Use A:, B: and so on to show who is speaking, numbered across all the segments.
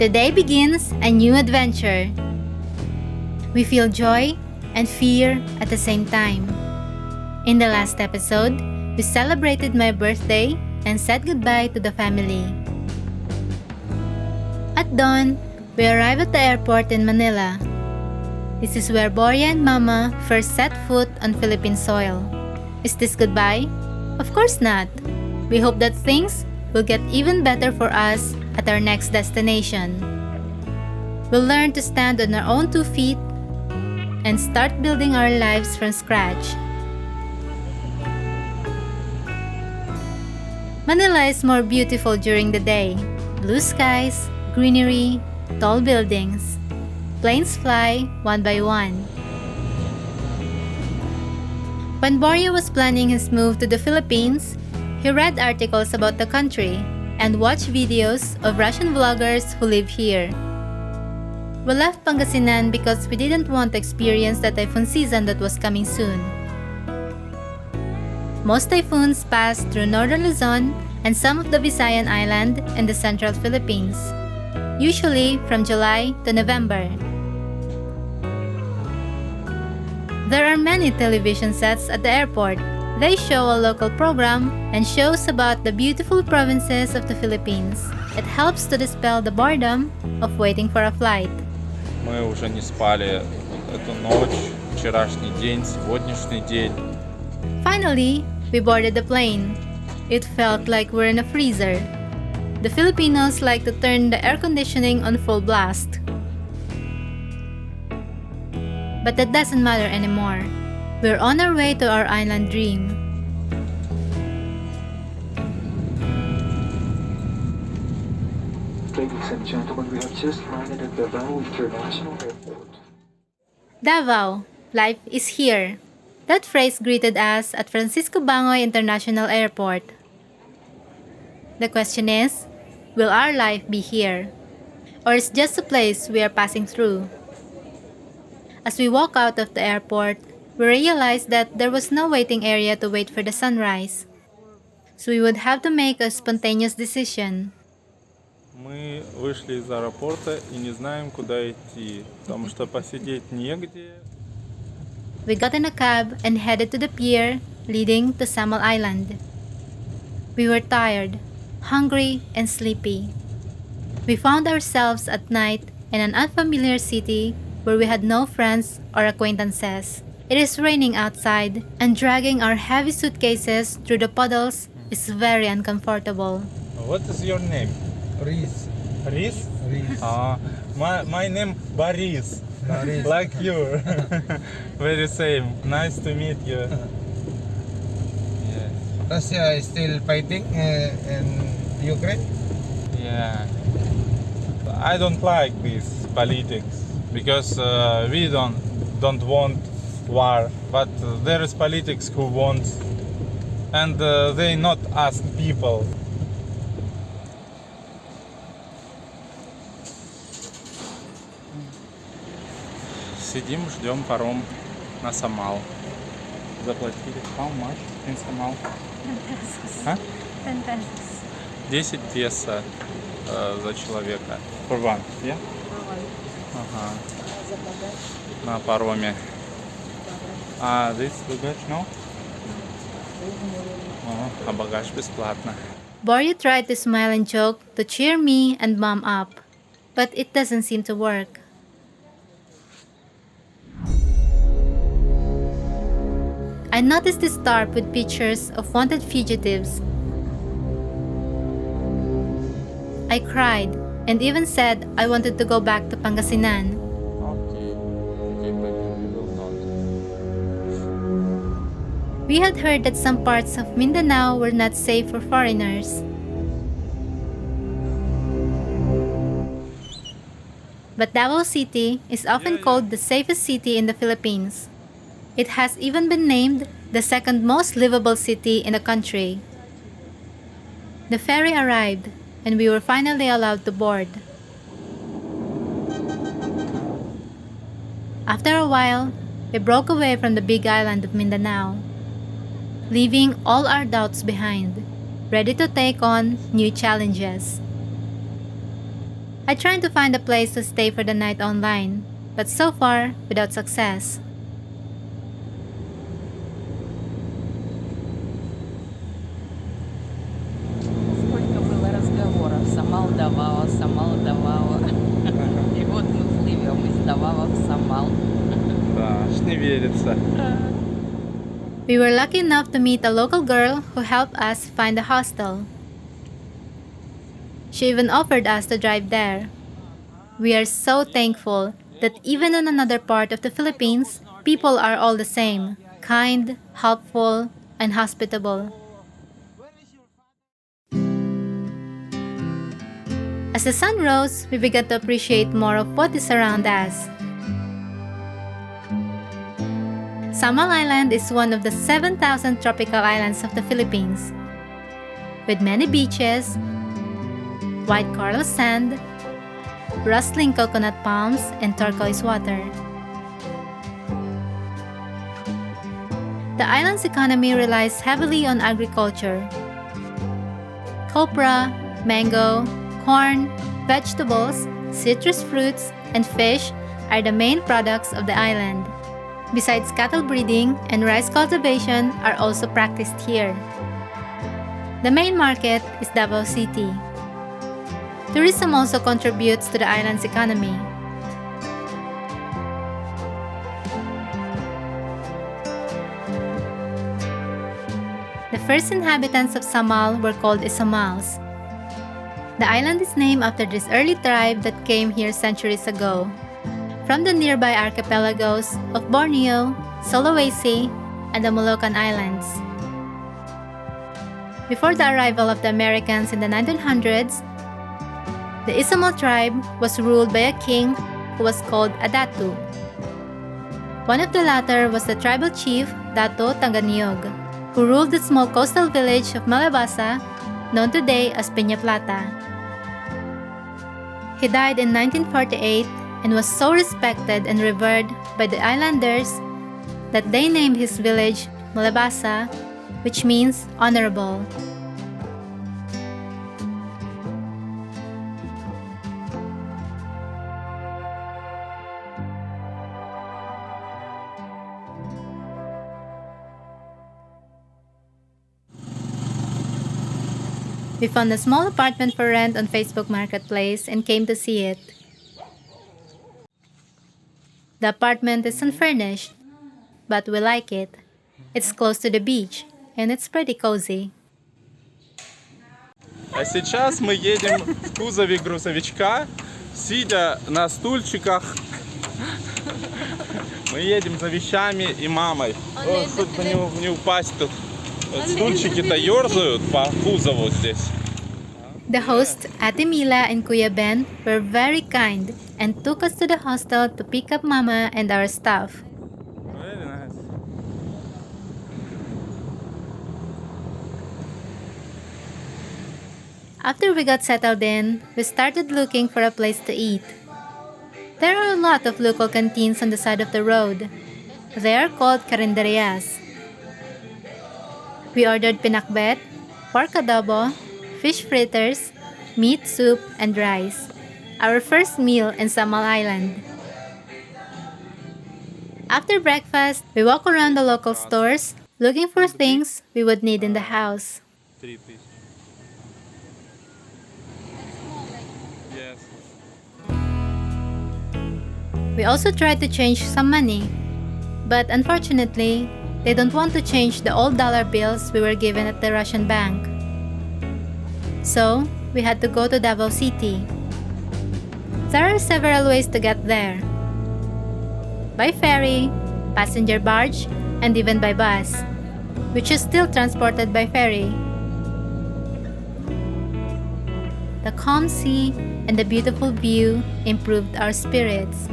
A: today begins a new adventure. We feel joy and fear at the same time. In the last episode, we celebrated my birthday and said goodbye to the family. At dawn, we arrived at the airport in Manila. This is where Boria and Mama first set foot on Philippine soil. Is this goodbye? Of course not. We hope that things will get even better for us at our next destination. We'll learn to stand on our own 2 feet and start building our lives from scratch. Manila is more beautiful during the day. Blue skies, greenery, tall buildings. Planes fly one by one. When Boria was planning his move to the Philippines, he read articles about the country and watched videos of Russian vloggers who live here. We left Pangasinan because we didn't want to experience the typhoon season that was coming soon. Most typhoons pass through northern Luzon and some of the Visayan Island and the central Philippines, usually from July to November. There are many television sets at the airport. They show a local program and shows about the beautiful provinces of the Philippines. It helps to dispel the boredom of waiting for a flight.
B: Мы уже не спали эту ночь, вчерашний день, сегодняшний день.
A: Finally, we boarded the plane. It felt like we're in a freezer. The Filipinos like to turn the air conditioning on full blast. But that doesn't matter anymore. We're on our way to our island dream.
C: Ladies and gentlemen, we have just landed at Davao International Airport.
A: Davao, life is here. That phrase greeted us at Francisco Bangoy International Airport. The question is, will our life be here? Or is just a place we are passing through? As we walk out of the airport, we realized that there was no waiting area to wait for the sunrise. So we would have to make a spontaneous decision.
B: Мы вышли из аэропорта и не знаем, куда идти, потому что посидеть негде.
A: We got in a cab and headed to the pier leading to Samal Island. We were tired, hungry, and sleepy. We found ourselves at night in an unfamiliar city where we had no friends or acquaintances. It is raining outside, and dragging our heavy suitcases through the puddles is very uncomfortable.
B: What is your name?
D: Riz.
B: Riz?
D: Riz.
B: My name Boris.
D: Boris.
B: Like you. Very same. Nice to meet you. Yes.
D: Russia is still fighting in Ukraine.
B: Yeah. I don't like this politics because we don't want war, but there is politics who want, and they not ask people. Сидим, ждем паром на Самал. Заплатили. How much in Самал?
A: 10 pesos.
B: А?
A: 10 pesos.
B: 10 песо за человека. For one, yeah? Ага. На пароме. А this багаж, no? А багаж бесплатно.
A: Boria tried to smile and joke to cheer me and Mom up, but it doesn't seem to work. I noticed this tarp with pictures of wanted fugitives. I cried and even said I wanted to go back to Pangasinan.
B: Okay, but we will not.
A: We had heard that some parts of Mindanao were not safe for foreigners. But Davao City is often called the safest city in the Philippines. It has even been named the second most livable city in the country. The ferry arrived, and we were finally allowed to board. After a while, we broke away from the big island of Mindanao, leaving all our doubts behind, ready to take on new challenges. I tried to find a place to stay for the night online, but so far, without success.
E: Сколько было разговоров, сама удавала. И вот мы плывем из Давава в Самал.
B: Да, аж не верится.
A: We were lucky enough to meet a local girl who helped us find a hostel. She even offered us to drive there. We are so thankful that even in another part of the Philippines, people are all the same, kind, helpful, and hospitable. As the sun rose, we began to appreciate more of what is around us. Samal Island is one of the 7,000 tropical islands of the Philippines, with many beaches, white coral sand, rustling coconut palms, and turquoise water. The island's economy relies heavily on agriculture. Copra, mango, corn, vegetables, citrus fruits, and fish are the main products of the island. Besides, cattle breeding and rice cultivation are also practiced here. The main market is Davao City. Tourism also contributes to the island's economy. The first inhabitants of Samal were called Isamals. The island is named after this early tribe that came here centuries ago, from the nearby archipelagos of Borneo, Sulawesi, and the Moluccan Islands. Before the arrival of the Americans in the 1900s, the Isamal tribe was ruled by a king who was called Adatu. One of the latter was the tribal chief Dato Taganiog, who ruled the small coastal village of Malabasa, known today as Peña Plata. He died in 1948 and was so respected and revered by the islanders that they named his village Malabasa, which means honorable. We found a small apartment for rent on Facebook Marketplace and came to see it. The apartment is unfurnished, but we like it. It's close to the beach, and it's pretty cozy.
B: А сейчас мы едем в кузове грузовичка, сидя на стульчиках. Мы едем за вещами и мамой. О, хоть бы не упасть тут. Вот стульчики-то ерзают по кузову здесь.
A: The hosts, Ate Mila and Kuya Ben, were very kind and took us to the hostel to pick up Mama and our stuff.
B: Very nice.
A: After we got settled in, we started looking for a place to eat. There are a lot of local canteens on the side of the road. They are called carinderias. We ordered pinakbet, pork adobo, fish fritters, meat soup, and rice. Our first meal in Samal Island. After breakfast, we walk around the local stores looking for things we would need in the house.
B: 3,000. Yes.
A: We also tried to change some money, but unfortunately, they don't want to change the old dollar bills we were given at the Russian bank. So, we had to go to Davao City. There are several ways to get there. By ferry, passenger barge, and even by bus, which is still transported by ferry. The calm sea and the beautiful view improved our spirits.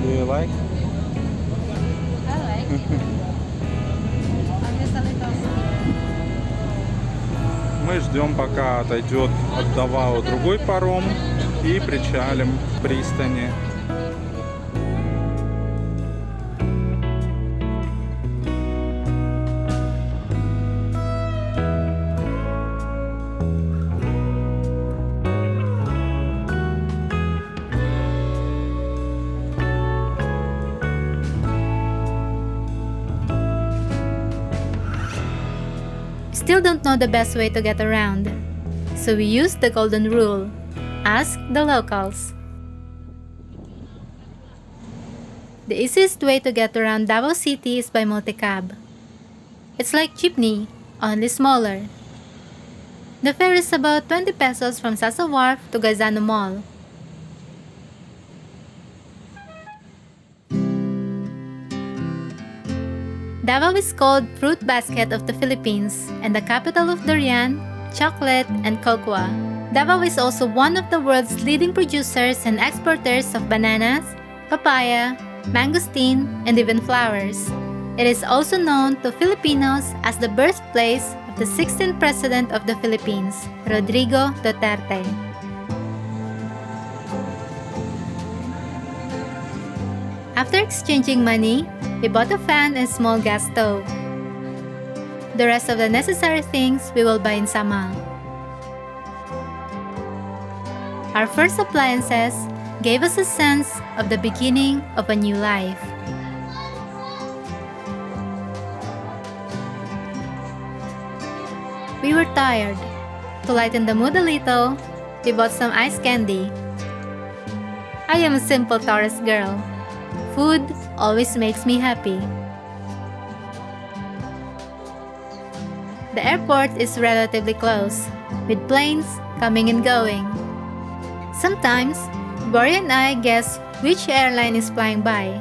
B: Do you like?
E: I like it. I'm just a little scared.
B: Мы ждем, пока отойдет от Давао другой паром и причалим к пристани.
A: Still don't know the best way to get around, so we use the golden rule: ask the locals. The easiest way to get around Davao City is by multicab. It's like jeepney, only smaller. The fare is about 20 pesos from Sasa Wharf to Gaisano Mall. Davao is called fruit basket of the Philippines and the capital of durian, chocolate, and cocoa. Davao is also one of the world's leading producers and exporters of bananas, papaya, mangosteen, and even flowers. It is also known to Filipinos as the birthplace of the 16th President of the Philippines, Rodrigo Duterte. After exchanging money, we bought a fan and small gas stove. The rest of the necessary things we will buy in Samal. Our first appliances gave us a sense of the beginning of a new life. We were tired. To lighten the mood a little, we bought some ice candy. I am a simple tourist girl. Food always makes me happy. The airport is relatively close, with planes coming and going. Sometimes, Boris and I guess which airline is flying by.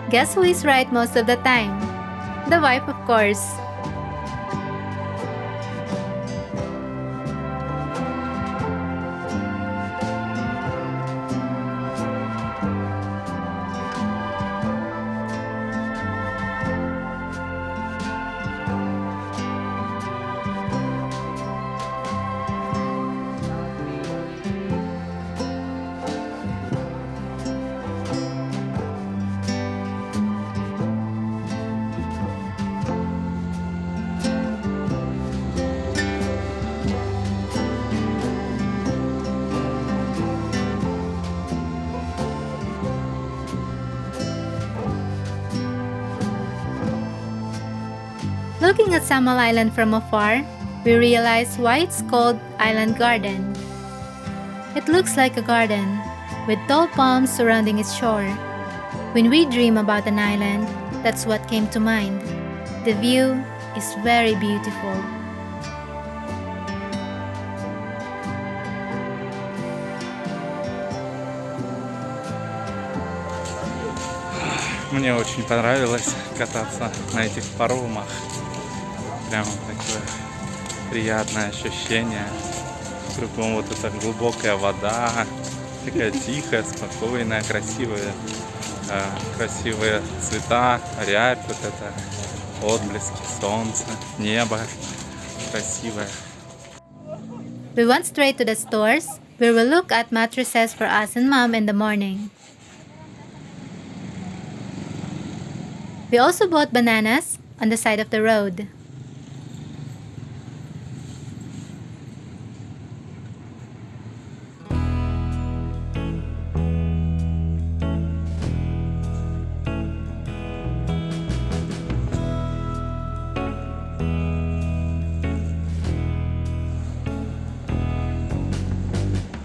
A: Guess who is right most of the time? The wife, of course. Looking at Samal Island from afar, we realize why it's called Island Garden. It looks like a garden, with tall palms surrounding its shore. When we dream about an island, that's what came to mind. The view is very beautiful.
B: Мне очень понравилось кататься на этих паромах. Прям такое приятное ощущение. Кругом вот эта глубокая вода, такая тихая, спокойная, красивая, красивые цвета, рябь, вот это, отблески солнца, небо красивое.
A: We went straight to the stores, where we look at mattresses for us and Mom in the morning. We also bought bananas on the side of the road.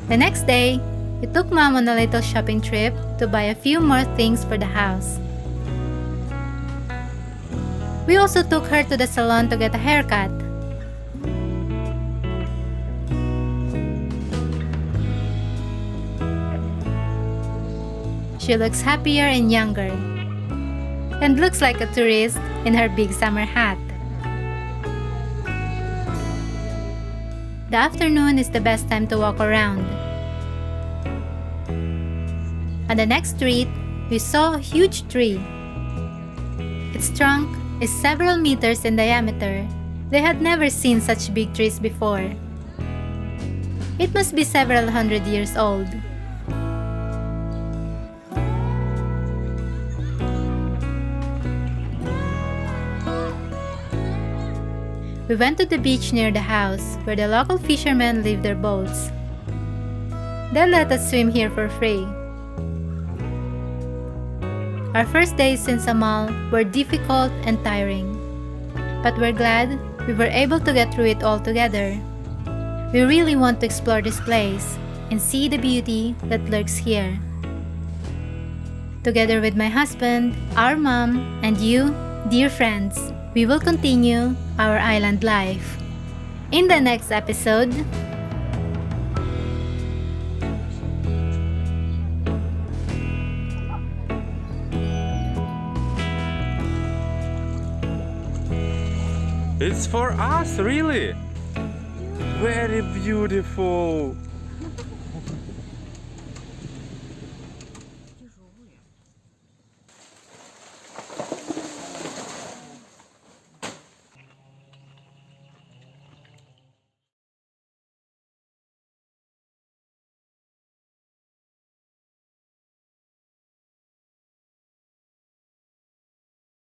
A: The next day, we took Mom on a little shopping trip to buy a few more things for the house. We also took her to the salon to get a haircut. She looks happier and younger, and looks like a tourist in her big summer hat. The afternoon is the best time to walk around. On the next street, we saw a huge tree. Its trunk is several meters in diameter, They had never seen such big trees before. It must be several hundred years old. We went to the beach near the house where the local fishermen leave their boats. They let us swim here for free. Our first days in Samal were difficult and tiring, but we're glad we were able to get through it all together. We really want to explore this place and see the beauty that lurks here. Together with my husband, our mom, and you, dear friends, we will continue our island life. In the next episode,
B: It's for us, really. Very beautiful.